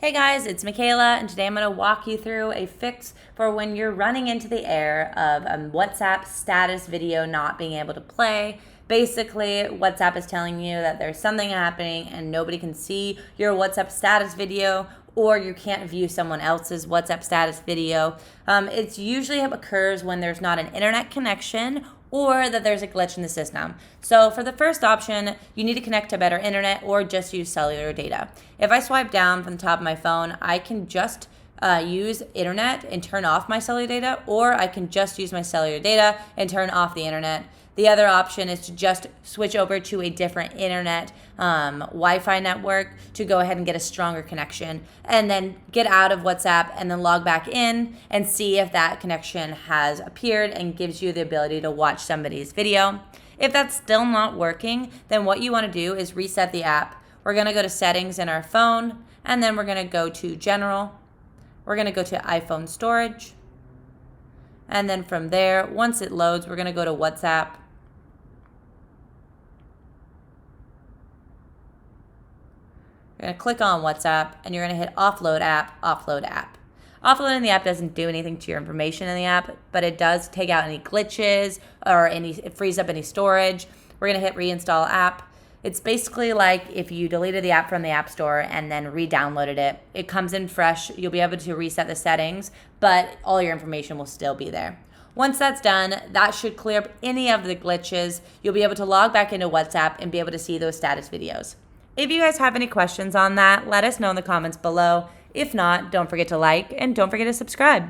Hey guys, it's Michaela, and today I'm going to walk you through a fix for when you're running into the error of a WhatsApp status video not being able to play. Basically, WhatsApp is telling you that there's something happening and nobody can see your WhatsApp status video, or you can't view someone else's WhatsApp status video. It usually occurs when there's not an internet connection or that there's a glitch in the system. So for the first option, you need to connect to better internet or just use cellular data. If I swipe down from the top of my phone, I can just use internet and turn off my cellular data, or I can just use my cellular data and turn off the internet. The other option is to just switch over to a different internet Wi-Fi network to go ahead and get a stronger connection, and then get out of WhatsApp and then log back in and see if that connection has appeared and gives you the ability to watch somebody's video. If that's still not working, then what you want to do is reset the app. We're going to go to settings in our phone, and then we're going to go to general. We're going to go to iPhone storage. And then from there, once it loads, we're going to go to WhatsApp. You're going to click on WhatsApp, and you're going to hit offload app, offload app. Offloading the app doesn't do anything to your information in the app, but it does take out any glitches or it frees up any storage. We're going to hit reinstall app. It's basically like if you deleted the app from the App Store and then re-downloaded it. It comes in fresh. You'll be able to reset the settings, but all your information will still be there. Once that's done, that should clear up any of the glitches. You'll be able to log back into WhatsApp and be able to see those status videos. If you guys have any questions on that, let us know in the comments below. If not, don't forget to like and don't forget to subscribe.